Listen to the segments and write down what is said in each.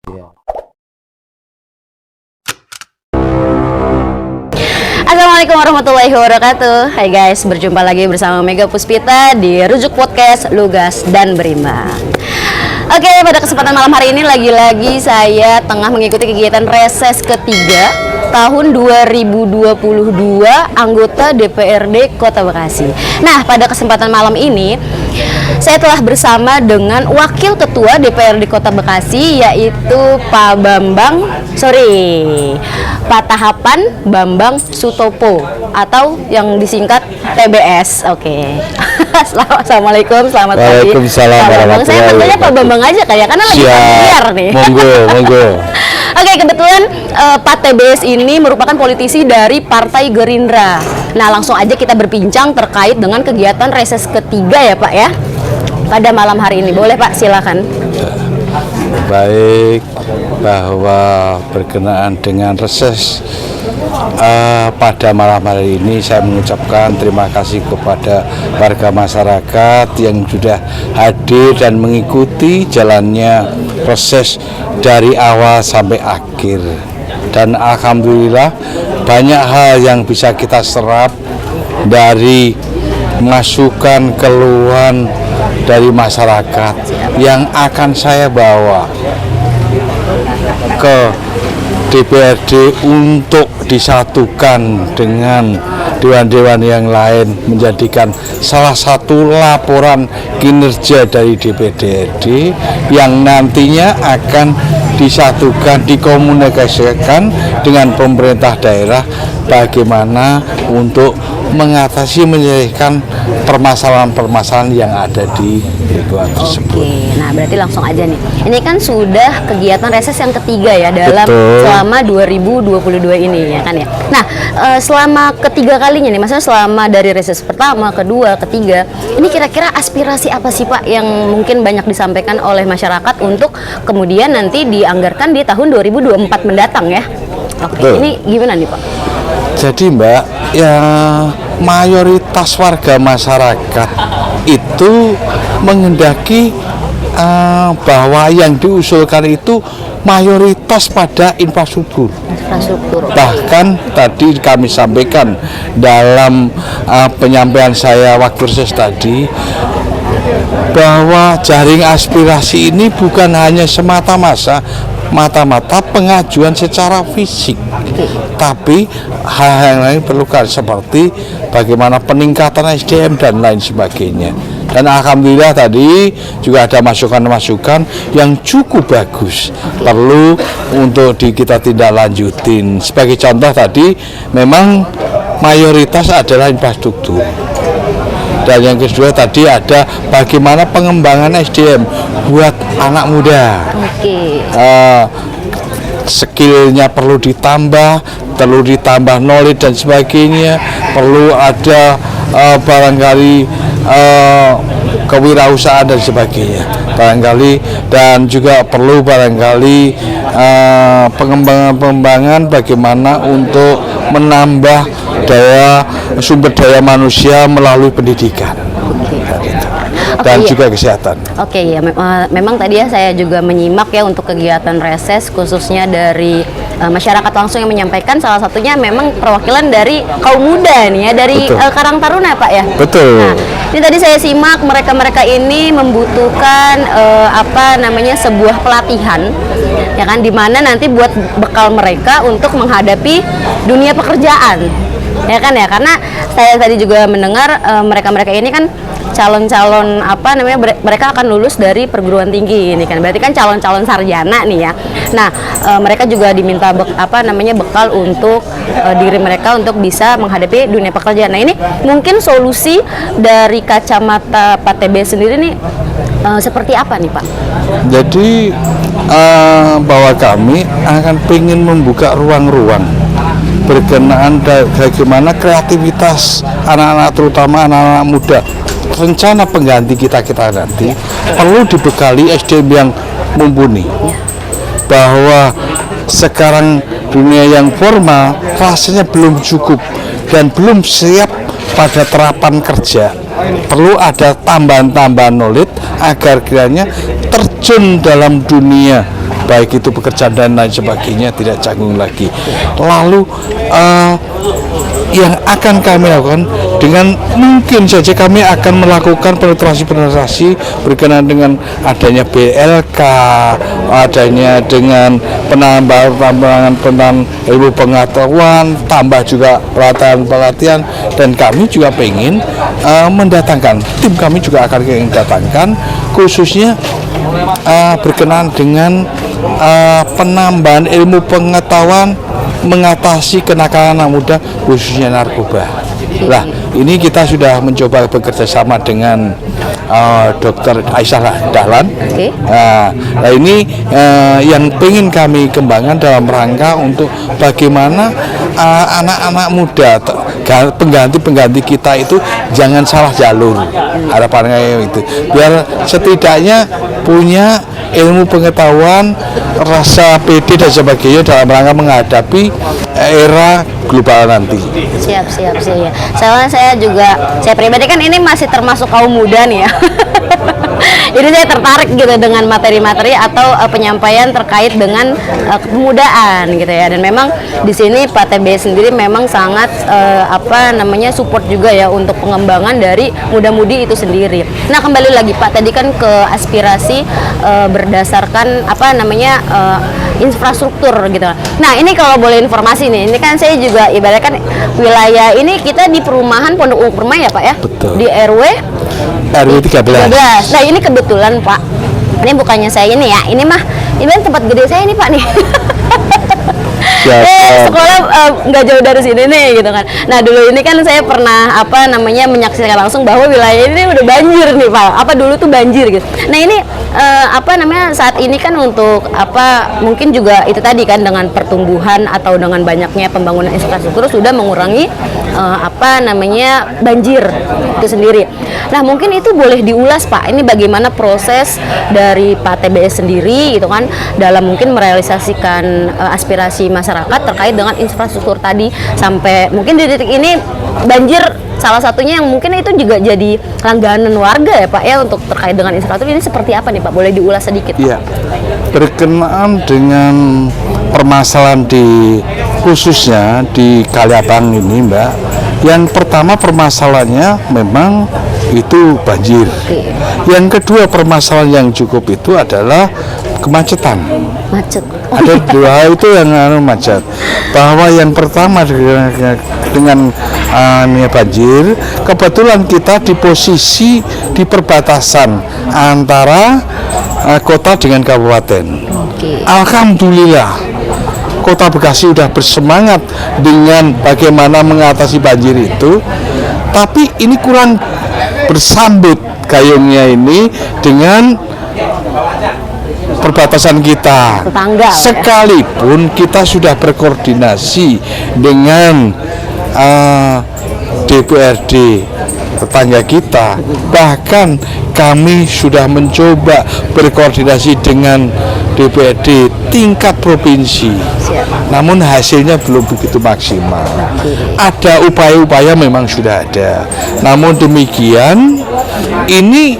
Ya. Assalamualaikum warahmatullahi wabarakatuh. Hai guys, berjumpa lagi bersama Mega Puspita di Rujuk Podcast Lugas dan Berimbang. Oke, pada kesempatan malam hari ini lagi-lagi saya tengah mengikuti kegiatan reses ketiga tahun 2022 anggota DPRD Kota Bekasi. Nah, pada kesempatan malam ini saya telah bersama dengan Wakil Ketua DPRD Kota Bekasi, yaitu Pak Tahapan Bambang Sutopo atau yang disingkat TBS. Oke. Assalamualaikum, selamat pagi. Waalaikumsalam warahmatullahi Saya panggilnya Pak Bambang aja kayak karena lagi familiar nih. Monggo. Oke, kebetulan Pak TBS ini merupakan politisi dari Partai Gerindra. Nah, langsung aja kita berbincang terkait dengan kegiatan reses ketiga ya Pak ya, pada malam hari ini. Boleh Pak, silakan. Baik, bahwa berkenaan dengan reses pada malam hari ini saya mengucapkan terima kasih kepada warga masyarakat yang sudah hadir dan mengikuti jalannya proses dari awal sampai akhir. Dan alhamdulillah banyak hal yang bisa kita serap dari masukan keluhan dari masyarakat yang akan saya bawa ke DPRD untuk disatukan dengan dewan-dewan yang lain, menjadikan salah satu laporan kinerja dari DPRD yang nantinya akan disatukan, dikomunikasikan dengan pemerintah daerah bagaimana untuk mengatasi, menyelesaikan permasalahan-permasalahan yang ada di lingkungan tersebut. Oke, nah berarti langsung aja nih. Ini kan sudah kegiatan reses yang ketiga ya dalam selama 2022 ini ya kan ya. Nah, selama ketiga kalinya nih, maksudnya selama dari reses pertama, kedua, ketiga, ini kira-kira aspirasi apa sih Pak yang mungkin banyak disampaikan oleh masyarakat untuk kemudian nanti dianggarkan di tahun 2024 mendatang ya? Oke, ini gimana nih Pak? Jadi Mbak, ya mayoritas warga masyarakat itu menghendaki bahwa yang diusulkan itu mayoritas pada infrastruktur. Bahkan tadi kami sampaikan dalam penyampaian saya waktu reses tadi bahwa jaring aspirasi ini bukan hanya semata-mata pengajuan secara fisik, tapi hal yang lain perlukan seperti bagaimana peningkatan SDM dan lain sebagainya. Dan alhamdulillah tadi juga ada masukan-masukan yang cukup bagus, perlu untuk kita tindak lanjutin. Sebagai contoh tadi memang mayoritas adalah infrastruktur. Dan yang kedua tadi ada bagaimana pengembangan SDM buat anak muda. Skillnya perlu ditambah knowledge dan sebagainya. Perlu ada barangkali kewirausahaan dan sebagainya. Barangkali dan juga perlu barangkali pengembangan bagaimana untuk menambah sumber daya manusia melalui pendidikan dan juga kesehatan. Oke, ya memang tadi ya saya juga menyimak ya untuk kegiatan reses khususnya dari masyarakat langsung yang menyampaikan, salah satunya memang perwakilan dari kaum muda nih ya, dari Karang Taruna Pak ya. Betul. Nah, ini tadi saya simak mereka ini membutuhkan sebuah pelatihan ya kan, dimana nanti buat bekal mereka untuk menghadapi dunia pekerjaan ya kan ya, karena saya tadi juga mendengar mereka ini kan calon-calon mereka akan lulus dari perguruan tinggi ini kan, berarti kan calon-calon sarjana nih ya. Nah, mereka juga diminta bekal untuk diri mereka untuk bisa menghadapi dunia pekerjaan. Nah, ini mungkin solusi dari kacamata Pak TB sendiri nih seperti apa nih Pak? Jadi bahwa kami akan ingin membuka ruang-ruang berkenaan bagaimana kreativitas anak-anak, terutama anak-anak muda. Rencana pengganti kita nanti perlu dibekali SDM yang mumpuni. Bahwa sekarang dunia yang formal rasanya belum cukup dan belum siap pada terapan kerja. Perlu ada tambahan-tambahan knowledge agar kiranya terjun dalam dunia baik itu pekerjaan dan lain sebagainya tidak canggung lagi. Lalu yang akan kami lakukan dengan mungkin saja kami akan melakukan penetrasi berkenaan dengan adanya BLK, adanya dengan penambahan ilmu pengetahuan, tambah juga pelatihan, dan kami juga ingin mendatangkan tim kami juga akan ingin datangkan khususnya berkenaan dengan penambahan ilmu pengetahuan mengatasi kenakalan anak muda khususnya narkoba. Nah, ini kita sudah mencoba bekerja sama dengan Dr. Aisyah Dahlan. Nah, ini yang ingin kami kembangkan dalam rangka untuk bagaimana anak-anak muda pengganti kita itu jangan salah jalur. Harapannya itu biar setidaknya punya ilmu pengetahuan, rasa pede dan sebagainya dalam rangka menghadapi era global nanti. Siap. Soalnya saya pribadi kan ini masih termasuk kaum muda nih ya. Jadi saya tertarik gitu dengan materi-materi atau penyampaian terkait dengan kepemudaan gitu ya. Dan memang di sini Pak TB sendiri memang sangat support juga ya untuk pengembangan dari muda-mudi itu sendiri. Nah, kembali lagi Pak tadi kan ke aspirasi berdasarkan infrastruktur gitu. Nah, ini kalau boleh informasi nih, ini kan saya juga ibaratkan wilayah ini kita di perumahan Pondok Ungu Permai ya Pak ya? Betul. Di RW 13. Nah, ini kebetulan Pak, ini bukannya saya ini ya, ini tempat gede saya nih Pak nih. Sekolah nggak jauh dari sini nih gitu kan. Nah, dulu ini kan saya pernah menyaksikan langsung bahwa wilayah ini udah banjir nih Pak. Dulu tuh banjir gitu. Nah, ini saat ini kan untuk mungkin juga itu tadi kan dengan pertumbuhan atau dengan banyaknya pembangunan infrastruktur sudah mengurangi banjir itu sendiri. Nah, mungkin itu boleh diulas Pak. Ini bagaimana proses dari Pak TBS sendiri gitu kan dalam mungkin merealisasikan aspirasi masyarakat terkait dengan infrastruktur tadi sampai mungkin di titik ini banjir salah satunya yang mungkin itu juga jadi langganan warga ya Pak ya untuk terkait dengan infrastruktur ini seperti apa nih Pak? Boleh diulas sedikit? Iya. Berkenaan dengan permasalahan khususnya di Kaliabang ini Mbak, yang pertama permasalahannya memang itu banjir. Yang kedua permasalahan yang cukup itu adalah kemacetan. Macet. Ada dua itu yang macet. Bahwa yang pertama dengan banjir, kebetulan kita di posisi di perbatasan antara kota dengan kabupaten. Alhamdulillah Kota Bekasi sudah bersemangat dengan bagaimana mengatasi banjir itu, tapi ini kurang bersambut gayungnya ini dengan perbatasan kita. Tetangga, sekalipun kita sudah berkoordinasi dengan DPRD tetangga kita, bahkan kami sudah mencoba berkoordinasi dengan DPRD tingkat provinsi. Namun hasilnya belum begitu maksimal. Ada upaya-upaya memang sudah ada. Namun demikian ini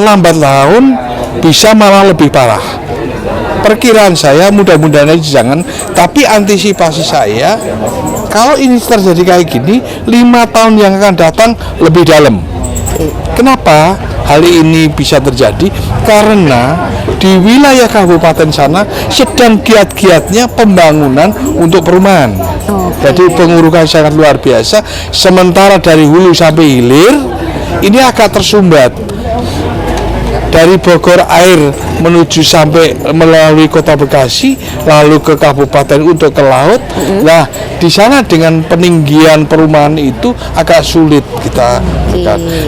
lambat laun bisa malah lebih parah. Perkiraan saya mudah-mudahan aja jangan, tapi antisipasi saya kalau ini terjadi kayak gini 5 tahun yang akan datang lebih dalam. Kenapa hal ini bisa terjadi? Karena di wilayah kabupaten sana sedang giat-giatnya pembangunan untuk perumahan. Jadi pengurukan sangat luar biasa. Sementara dari hulu sampai hilir ini agak tersumbat. Dari Bogor air menuju sampai melalui Kota Bekasi, lalu ke kabupaten untuk ke laut. Nah, di sana dengan peninggian perumahan itu agak sulit kita.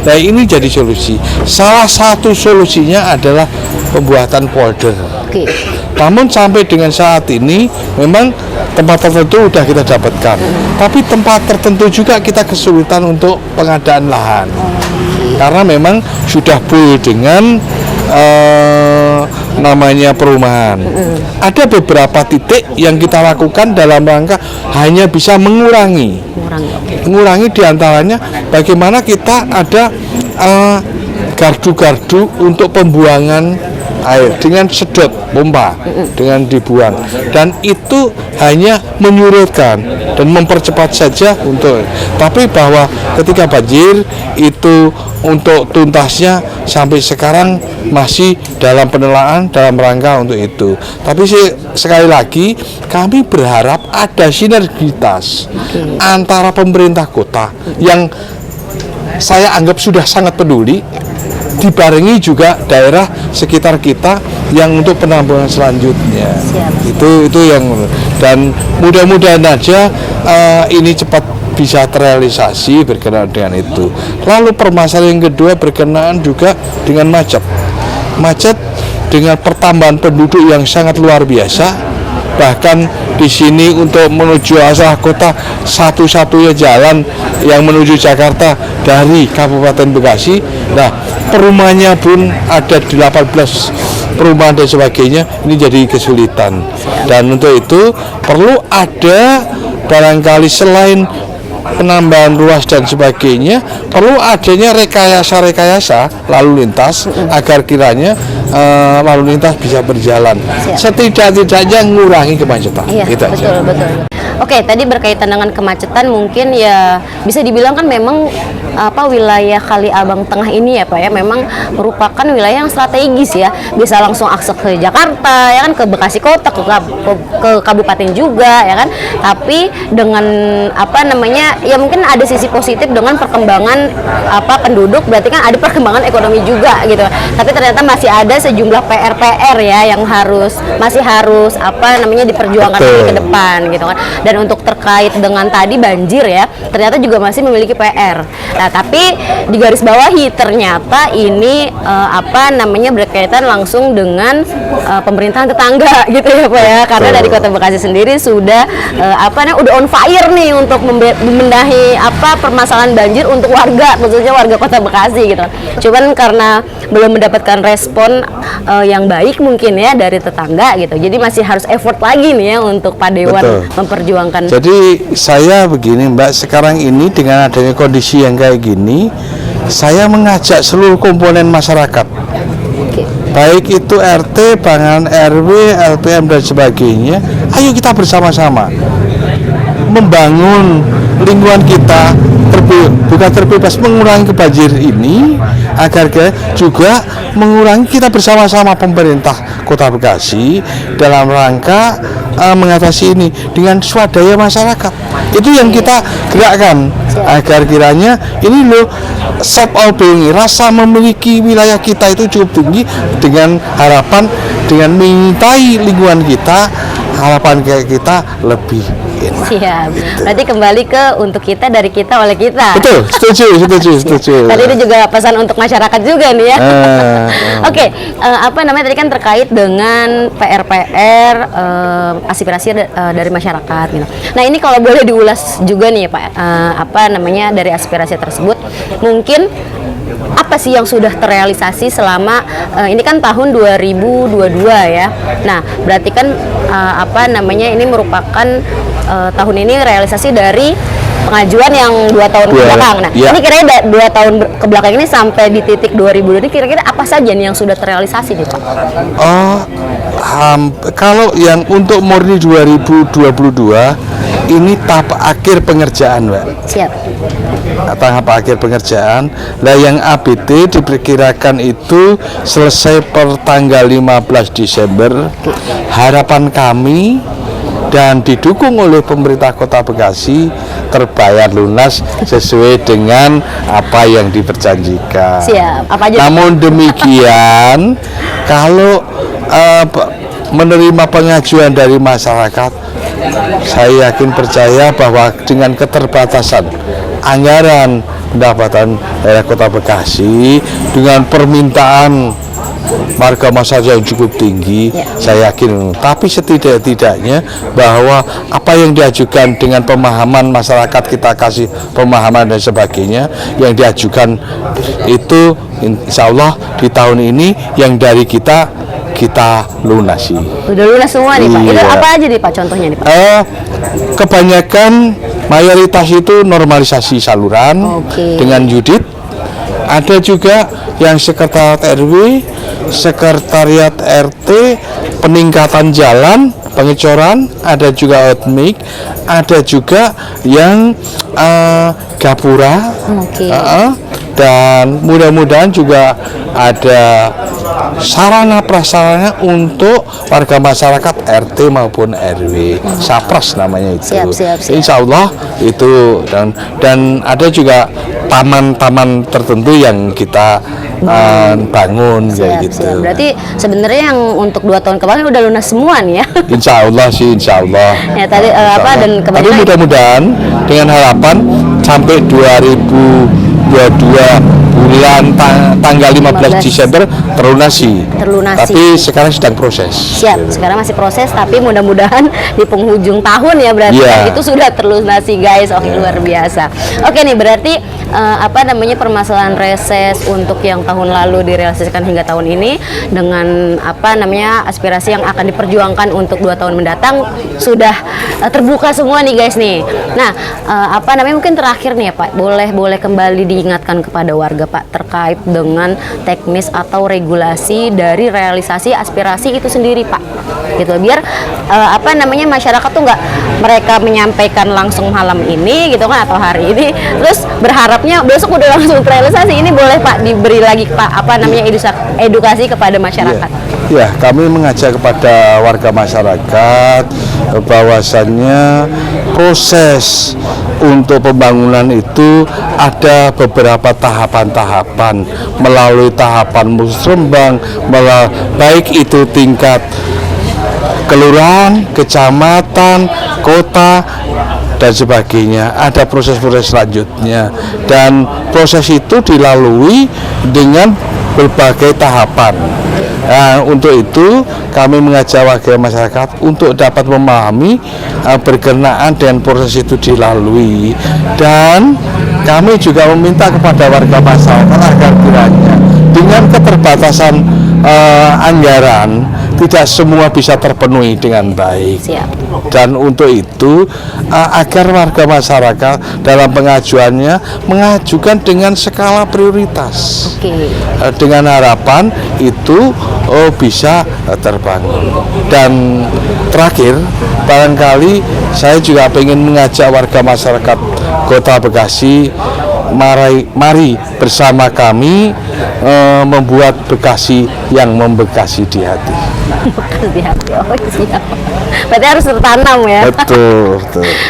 Nah, ini jadi solusi. Salah satu solusinya adalah pembuatan polder. Namun sampai dengan saat ini memang tempat tertentu sudah kita dapatkan, tapi tempat tertentu juga kita kesulitan untuk pengadaan lahan. Karena memang sudah full dengan namanya perumahan. Ada beberapa titik yang kita lakukan dalam rangka hanya bisa mengurangi diantaranya bagaimana kita ada gardu-gardu untuk pembuangan air dengan sedot pompa dengan dibuang, dan itu hanya menyurutkan dan mempercepat saja untuk, tapi bahwa ketika banjir itu untuk tuntasnya sampai sekarang masih dalam penelaahan dalam rangka untuk itu. Tapi sekali lagi kami berharap ada sinergitas antara pemerintah kota yang saya anggap sudah sangat peduli, dibarengi juga daerah sekitar kita yang untuk penampungan selanjutnya. Itu yang, dan mudah-mudahan aja ini cepat bisa terrealisasi berkenaan dengan itu. Lalu permasalahan yang kedua berkenaan juga dengan macet dengan pertambahan penduduk yang sangat luar biasa. Bahkan di sini untuk menuju asal kota satu-satunya jalan yang menuju Jakarta dari Kabupaten Bekasi. Nah, perumahannya pun ada 18 perumahan dan sebagainya, ini jadi kesulitan. Dan untuk itu perlu ada barangkali selain penambahan ruas dan sebagainya, perlu adanya rekayasa lalu lintas agar kiranya lalu lintas bisa berjalan. Setidak-tidaknya mengurangi kemacetan. Iya, gitu betul. Oke, tadi berkaitan dengan kemacetan, mungkin ya bisa dibilang kan memang wilayah Kali Abang Tengah ini ya Pak ya, memang merupakan wilayah yang strategis ya, bisa langsung akses ke Jakarta ya kan, ke Bekasi kota, ke kabupaten juga ya kan. Tapi dengan ya mungkin ada sisi positif dengan perkembangan penduduk, berarti kan ada perkembangan ekonomi juga gitu. Tapi ternyata masih ada sejumlah PR ya yang masih harus diperjuangkan lagi ke depan gitu kan. Dan untuk terkait dengan tadi banjir ya, ternyata juga masih memiliki PR. Nah, tapi di garis bawahi ternyata ini berkaitan langsung dengan pemerintahan tetangga gitu ya Pak ya. Karena dari Kota Bekasi sendiri sudah udah on fire nih untuk membenahi permasalahan banjir untuk warga, khususnya warga Kota Bekasi gitu. Cuman karena belum mendapatkan respon yang baik mungkin ya dari tetangga gitu. Jadi masih harus effort lagi nih ya untuk Pak Dewan memperjuangkan. Jadi saya begini Mbak, sekarang ini dengan adanya kondisi yang kayak gini, saya mengajak seluruh komponen masyarakat, baik itu RT, Bangan RW, LPM dan sebagainya, ayo kita bersama-sama membangun lingkungan kita bukan terbebas, mengurangi banjir ini agar juga mengurangi, kita bersama-sama pemerintah Kota Bekasi dalam rangka mengatasi ini dengan swadaya masyarakat. Itu yang kita gerakkan agar kiranya ini self all-being, rasa memiliki wilayah kita itu cukup tinggi, dengan harapan dengan mencintai lingkungan kita, harapan kita lebih enak. Siap. Gitu. Berarti kembali ke untuk kita, dari kita, oleh kita. Betul, setuju. Tadi itu juga pesan untuk masyarakat juga nih ya. Oke, tadi kan terkait dengan PR aspirasi dari masyarakat gitu. Nah, ini kalau boleh diulas juga nih Pak, dari aspirasi tersebut, mungkin apa sih yang sudah terrealisasi selama ini kan tahun 2022 ya. Nah, berarti kan ini merupakan tahun ini realisasi dari pengajuan yang 2 tahun ke belakang. Nah, ini kira-kira 2 tahun ke belakang ini sampai di titik 2002 ini kira-kira apa saja nih yang sudah terrealisasi nih Pak? Kalau yang untuk murni 2022 ini tahap akhir pengerjaan, Mbak. Siap. Tahap akhir pengerjaan. Nah, yang ABT diperkirakan itu selesai per tanggal 15 Desember. Harapan kami dan didukung oleh pemerintah Kota Bekasi terbayar lunas sesuai dengan apa yang diperjanjikan. Siap. Apa aja? Namun demikian, kalau menerima pengajuan dari masyarakat, saya yakin percaya bahwa dengan keterbatasan anggaran pendapatan daerah Kota Bekasi, dengan permintaan warga masyarakat yang cukup tinggi, saya yakin. Tapi setidak-tidaknya bahwa apa yang diajukan dengan pemahaman masyarakat, kita kasih pemahaman dan sebagainya, yang diajukan itu insya Allah di tahun ini yang dari kita lunasi. Udah lunas semua nih Pak. Itu apa aja nih Pak contohnya nih Pak? Kebanyakan mayoritas itu normalisasi saluran dengan Yudit. Ada juga yang sekretariat RW sekretariat RT, peningkatan jalan, pengecoran, ada juga outmik, ada juga yang gapura. Oke. Dan mudah-mudahan juga ada sarana prasarana untuk warga masyarakat RT maupun RW, Sapras namanya itu. Siap. Insya Allah itu, dan ada juga taman-taman tertentu yang kita bangun kayak gitu. Berarti sebenarnya yang untuk 2 tahun kemarin udah lunas semua nih ya. Insya Allah sih, insya Allah. Ya tadi dan Tapi kebanyakan mudah-mudahan dengan harapan sampai 2022 bulan tanggal 15 Desember terlunasi. Tapi sekarang sedang proses. Siap, sekarang masih proses, tapi mudah-mudahan di penghujung tahun ya berarti itu sudah terlunasi guys. Oke, luar biasa. Oke nih, berarti permasalahan reses untuk yang tahun lalu direalisasikan hingga tahun ini dengan aspirasi yang akan diperjuangkan untuk 2 tahun mendatang sudah terbuka semua nih guys nih. Nah, mungkin terakhir nih ya Pak, boleh kembali diingatkan kepada warga Pak terkait dengan teknis atau regulasi dari realisasi aspirasi itu sendiri Pak, gitu, biar masyarakat tuh nggak mereka menyampaikan langsung malam ini gitu kan atau hari ini terus berharapnya besok udah langsung terrealisasi. Ini boleh Pak diberi lagi Pak edukasi kepada masyarakat. Ya, kami mengajak kepada warga masyarakat bahwasannya proses untuk pembangunan itu ada beberapa tahapan-tahapan, melalui tahapan musrembang, baik itu tingkat kelurahan, kecamatan, kota, dan sebagainya. Ada proses-proses selanjutnya, dan proses itu dilalui dengan berbagai tahapan. Nah, untuk itu kami mengajak warga masyarakat untuk dapat memahami berkenaan dengan proses itu dilalui, dan kami juga meminta kepada warga masyarakat agar kiranya dengan keterbatasan anggaran tidak semua bisa terpenuhi dengan baik. Siap. Dan untuk itu agar warga masyarakat dalam pengajuannya mengajukan dengan skala prioritas. Dengan harapan itu bisa terbangun. Dan terakhir, barangkali saya juga ingin mengajak warga masyarakat Kota Bekasi, mari bersama kami membuat Bekasi yang membekasi di hati. Di hati. Oh, siap. Berarti harus tertanam ya. Betul.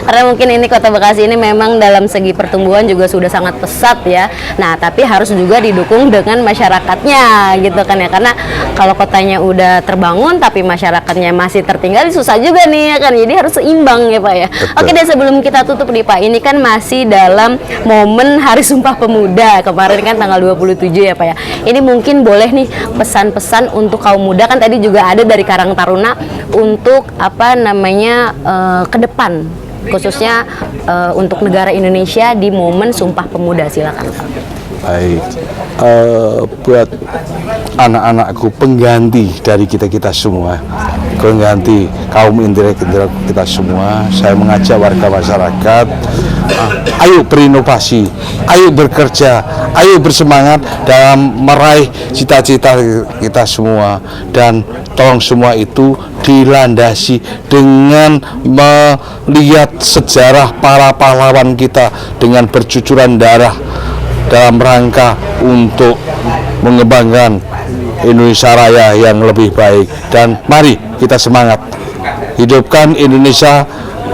Karena mungkin ini Kota Bekasi ini memang dalam segi pertumbuhan juga sudah sangat pesat ya. Nah, tapi harus juga didukung dengan masyarakatnya gitu kan ya. Karena kalau kotanya udah terbangun tapi masyarakatnya masih tertinggal, susah juga nih ya kan. Jadi harus seimbang ya Pak ya. Betul. Oke deh, sebelum kita tutup nih Pak, ini kan masih dalam momen Hari Sumpah Pemuda. Kemarin kan tanggal 27 ya Pak ya. Ini mungkin boleh nih pesan-pesan untuk kaum muda, kan tadi juga ada dari Karang Taruna untuk ke depan khususnya untuk negara Indonesia di momen Sumpah Pemuda. Silakan. Baik, buat anak-anakku, pengganti dari kita semua, pengganti kaum intelektual kita semua, saya mengajak warga masyarakat, ayo berinovasi, ayo bekerja, ayo bersemangat dalam meraih cita-cita kita semua, dan tolong semua itu dilandasi dengan melihat sejarah para pahlawan kita dengan bercucuran darah dalam rangka untuk mengembangkan Indonesia Raya yang lebih baik. Dan mari kita semangat, hidupkan Indonesia,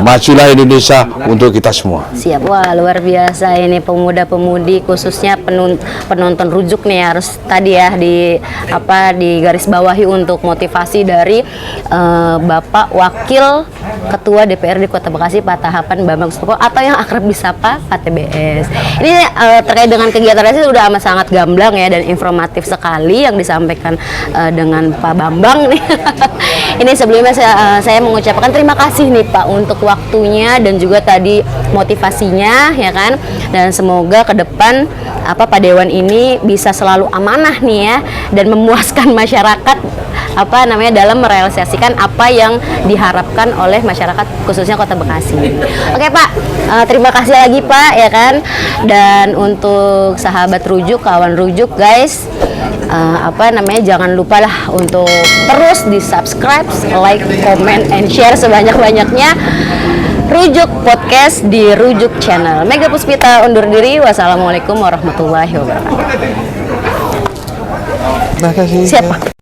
majulah Indonesia untuk kita semua. Siap. Wah, luar biasa ini pemuda-pemudi, khususnya penonton rujuk nih, harus tadi ya di garis bawahi untuk motivasi dari Bapak Wakil Ketua DPRD Kota Bekasi Pak Tahapan Bambang Sutopo, atau yang akrab disapa Pak TBS. Ini terkait dengan kegiatan ini sudah amat sangat gamblang ya dan informatif sekali yang disampaikan dengan Pak Bambang nih. Ini sebelumnya saya mengucapkan terima kasih nih Pak untuk waktunya dan juga tadi motivasinya ya kan, dan semoga ke depan Pak Dewan ini bisa selalu amanah nih ya dan memuaskan masyarakat dalam merealisasikan apa yang diharapkan oleh masyarakat khususnya Kota Bekasi. Oke Pak, terima kasih lagi Pak ya kan. Dan untuk sahabat rujuk, kawan rujuk guys, jangan lupalah untuk terus di subscribe, like, comment, and share sebanyak-banyaknya Rujuk Podcast di Rujuk Channel. Mega Puspita undur diri. Wassalamualaikum warahmatullahi wabarakatuh. Terima kasih. Siapa?